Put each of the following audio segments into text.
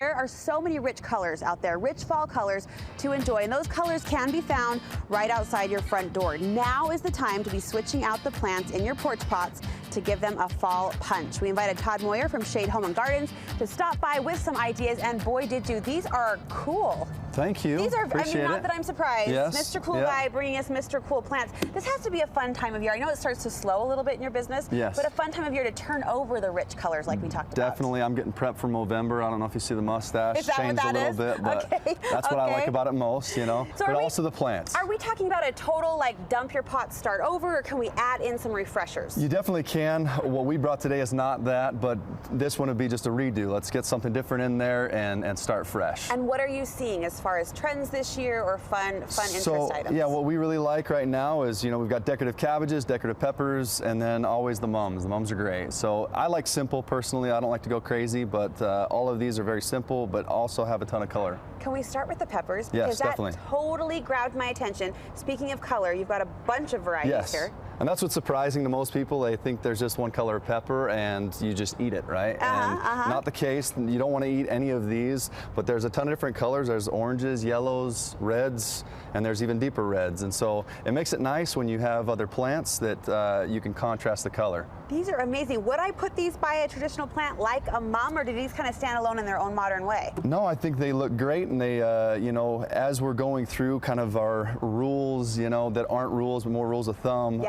There are so many rich colors out there, rich fall colors to enjoy, and those colors can be found right outside your front door. Now is the time to be switching out the plants in your porch pots to give them a fall punch. We invited Todd Moyer from Shade Home and Gardens to stop by with some ideas, and boy did you, these are cool. Thank you. These are, Appreciate I mean, not it. that I'm surprised. Yes. Mr. Cool Guy bringing us Mr. Cool plants. This has to be a fun time of year. I know it starts to slow a little bit in your business, yes, but a fun time of year to turn over the rich colors like we talked about. Definitely. I'm getting prepped for November. I don't know if you see the mustache. Is that changed what that a little bit, but that's what I like about it most, you know. So but also the plants. Are we talking about a total like dump your pot, start over, or can we add in some refreshers? You definitely can. What we brought today is not that, but this one would be just a redo. Let's get something different in there and start fresh. And what are you seeing as far as trends this year or fun interest items? Yeah, what we really like right now is, you know, we've got decorative cabbages, decorative peppers, and then always the mums. The mums are great. So I like simple personally. I don't like to go crazy, but all of these are very simple, but also have a ton of color. Can we start with the peppers? Yes, because that definitely. Totally grabbed my attention. Speaking of color, you've got a bunch of varieties here. And that's what's surprising to most people. They think there's just one color of pepper and you just eat it, right? Not the case. You don't want to eat any of these, but there's a ton of different colors. There's oranges, yellows, reds, and there's even deeper reds. And so it makes it nice when you have other plants that you can contrast the color. These are amazing. Would I put these by a traditional plant like a mum, or do these kind of stand alone in their own modern way? No, I think they look great, and they, you know, as we're going through kind of our rules, you know, that aren't rules, but more rules of thumb,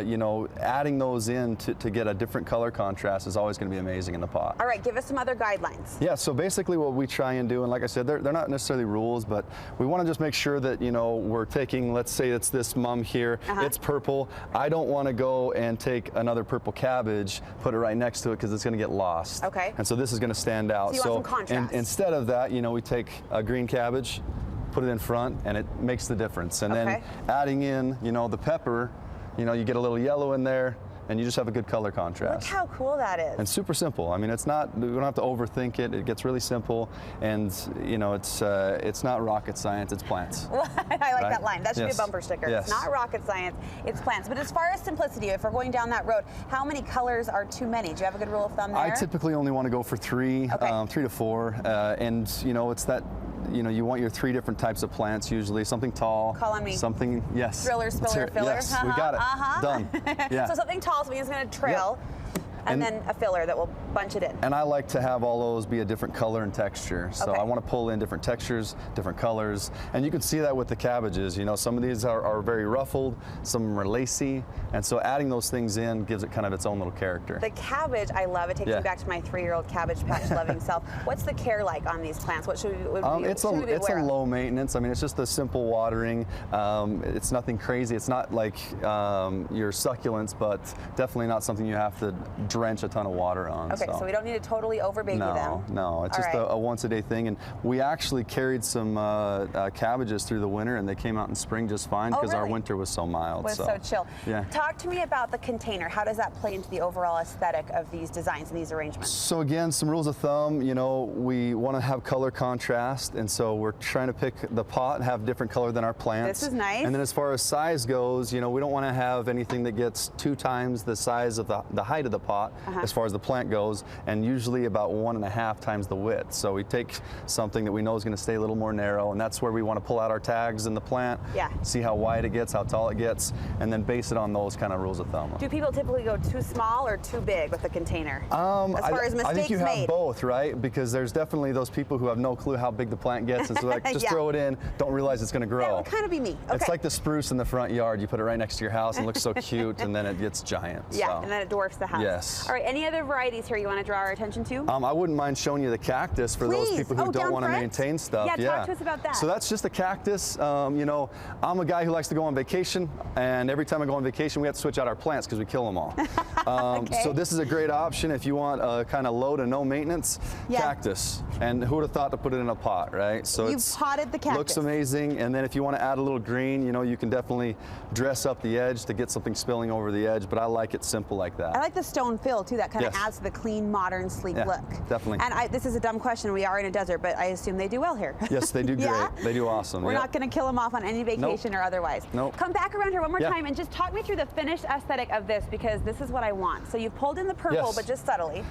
you know, adding those in to get a different color contrast is always going to be amazing in the pot. All right, give us some other guidelines. Yeah, so basically what we try and do, and like I said, they're not necessarily rules, but we want to just make sure that, you know, we're taking, let's say it's this mum here, it's purple. I don't want to go and take another purple cabbage, put it right next to it, because it's going to get lost. Okay. And so this is going to stand out. So you want some contrast. Instead of that, you know, we take a green cabbage, put it in front, and it makes the difference. And then adding in, you know, the pepper, you know, you get a little yellow in there, and you just have a good color contrast. Look how cool that is. And super simple. I mean, it's not, we don't have to overthink it. It gets really simple, and you know, it's not rocket science, it's plants. Well, I like that line. That should be a bumper sticker. Yes. It's not rocket science, it's plants. But as far as simplicity, if we're going down that road, how many colors are too many? Do you have a good rule of thumb there? I typically only want to go for 3, 3 to 4, and you know, it's that, you know, you want your 3 different types of plants usually. Something tall. Call on me. Something, Thriller, spiller, filler. Yes, we got it. Done. Yeah. So something tall, something that's going to trail. And then a filler that will bunch it in. And I like to have all those be a different color and texture. So I want to pull in different textures, different colors. And you can see that with the cabbages. You know, some of these are very ruffled, some are lacy. And so adding those things in gives it kind of its own little character. The cabbage, I love. It takes me back to my 3-year-old Cabbage Patch loving self. What's the care like on these plants? What should we be It's a low maintenance. I mean, it's just a simple watering. It's nothing crazy. It's not like your succulents, but definitely not something you have to drench a ton of water on. Okay, so we don't need to totally over baby them. No, it's just a once a day thing. And we actually carried some cabbages through the winter, and they came out in spring just fine because our winter was so mild. Was so chill. Yeah. Talk to me about the container. How does that play into the overall aesthetic of these designs and these arrangements? So again, some rules of thumb, you know, we want to have color contrast, and so we're trying to pick the pot, have different color than our plants. This is nice. And then as far as size goes, you know, we don't want to have anything that gets 2 times the size of the height of the pot as far as the plant goes, and usually about 1.5 times the width. So we take something that we know is going to stay a little more narrow, and that's where we want to pull out our tags in the plant, see how wide it gets, how tall it gets, and then base it on those kind of rules of thumb. Do people typically go too small or too big with the container? As far as mistakes I think you have made. both, right? Because there's definitely those people who have no clue how big the plant gets, and so like, just throw it in, don't realize it's going to grow. That would kind of be me. It's like the spruce in the front yard. You put it right next to your house and it looks so cute, and then it gets giant. Yeah, and then it dwarfs the house. Yes. All right, any other varieties here you want to draw our attention to? I wouldn't mind showing you the cactus for those people who don't want to maintain stuff. Yeah, talk to us about that. So that's just a cactus. You know, I'm a guy who likes to go on vacation, and every time I go on vacation, we have to switch out our plants because we kill them all. So this is a great option if you want a kind of low to no maintenance cactus. And who would have thought to put it in a pot, right? So you've potted the cactus. Looks amazing, and then if you want to add a little green, you know, you can definitely dress up the edge to get something spilling over the edge, but I like it simple like that. I like the stone fill too. That kind of adds to the clean, modern, sleek look. Definitely. And this is a dumb question. We are in a desert, but I assume they do well here. Yes, they do great. They do awesome. We're not going to kill them off on any vacation or otherwise. Come back around here one more time and just talk me through the finished aesthetic of this, because this is what I want. So you've pulled in the purple, but just subtly.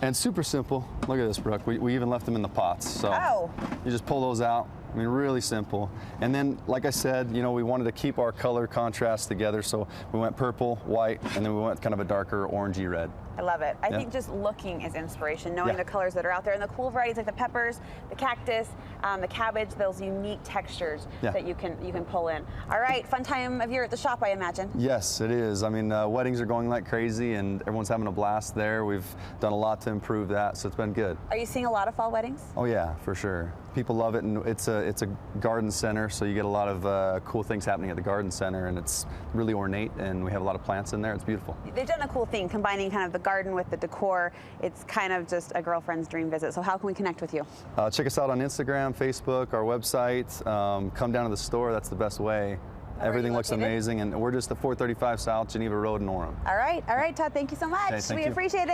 And super simple. Look at this, Brooke. We even left them in the pots. So you just pull those out. I mean, really simple. And then, like I said, you know, we wanted to keep our color contrast together, so we went purple, white, and then we went kind of a darker orangey red. I love it. I think just looking is inspiration, knowing the colors that are out there, and the cool varieties like the peppers, the cactus, the cabbage, those unique textures that you can pull in. All right, fun time of year at the shop, I imagine. Yes, it is. I mean, weddings are going like crazy, and everyone's having a blast there. We've done a lot to improve that, so it's been good. Are you seeing a lot of fall weddings? Oh yeah, for sure. People love it, and it's a garden center, so you get a lot of cool things happening at the garden center, and it's really ornate, and we have a lot of plants in there. It's beautiful. They've done a cool thing, combining kind of the garden with the decor. It's kind of just a girlfriend's dream visit. So how can we connect with you? Check us out on Instagram, Facebook, our website. Come down to the store. That's the best way. Everything looks amazing, and we're just the 435 South Geneva Road in Orem. All right, Todd, thank you so much. Okay, we appreciate it.